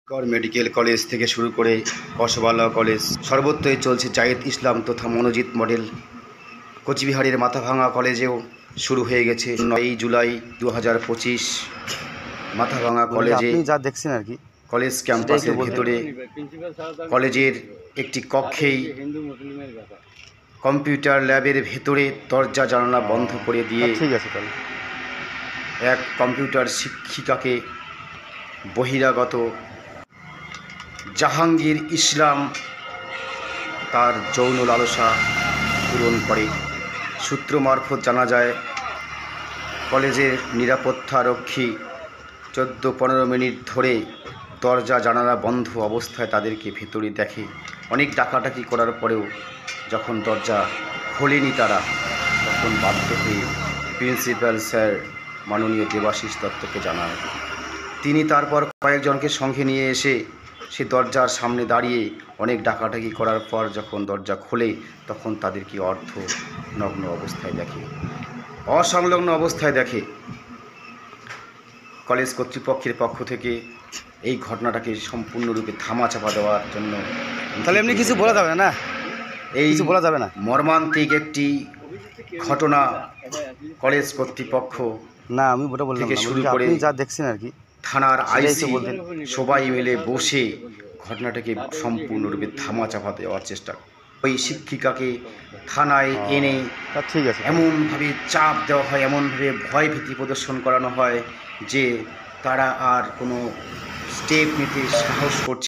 Medical college থেকে শুরু করে কসবালা কলেজ সর্বত্রই চলছে জায়েদ ইসলাম তথা মনোজিৎ মডেল। কোচবিহারের মাথাভাঙা কলেজেও শুরু হয়ে গেছে 9 জুলাই 2025। মাথাভাঙা কলেজে যা দেখছেন আর কি কলেজ ক্যাম্পাসের ভিতরে কলেজের একটি কক্ষেই কম্পিউটার ল্যাবের ভেতরে দরজা জানালা বন্ধ করে দিয়ে ঠিক আছে তাহলে এক কম্পিউটার শিক্ষিকাকে বহিরাগত জাহাঙ্গীর ইসলাম তার যৌন লালসা পূরণ করে। সূত্র মারফত জানা যায়, কলেজের নিরাপত্তারক্ষী 14-15 মিনিট ধরে দরজা জানালা বন্ধ অবস্থায় তাদেরকে ভেতরে দেখে। অনেক ডাকাডাকি করার পরেও যখন দরজা খোলেনি তারা, তখন বাধ্য হয়ে প্রিন্সিপাল স্যার মাননীয় দেবাশিস দত্তকে জানান। তিনি তারপর কয়েকজনকে সঙ্গে নিয়ে এসে সে দরজার সামনে দাঁড়িয়ে অনেক ডাকাডাকি করার পর যখন দরজা খোলে, তখন তাদেরকে অর্ধনগ্ন অবস্থায় দেখে, অসংলগ্ন অবস্থায় দেখে। কলেজ কর্তৃপক্ষের পক্ষ থেকে এই ঘটনাটাকে সম্পূর্ণরূপে ধামাচাপা দেওয়ার জন্য তাহলে এমনি কিছু বলা যাবে না, এই কিছু বলা যাবে না। মর্মান্তিক একটি ঘটনা কলেজ কর্তৃপক্ষ না আমি ওটা বললাম থেকে না, শুরু করে আপনি যা দেখছেন আর কি থানার আইসি সবাই মিলে বসে ঘটনাটাকে সম্পূর্ণরূপে ধামাচাপা দেওয়ার চেষ্টা। ওই শিক্ষিকাকে থানায় এনে ঠিক আছে এমনভাবে চাপ দেওয়া হয়, এমনভাবে ভয় ভীতি প্রদর্শন করানো হয় যে তারা আর কোনো স্টেপ নিতে সাহস করছে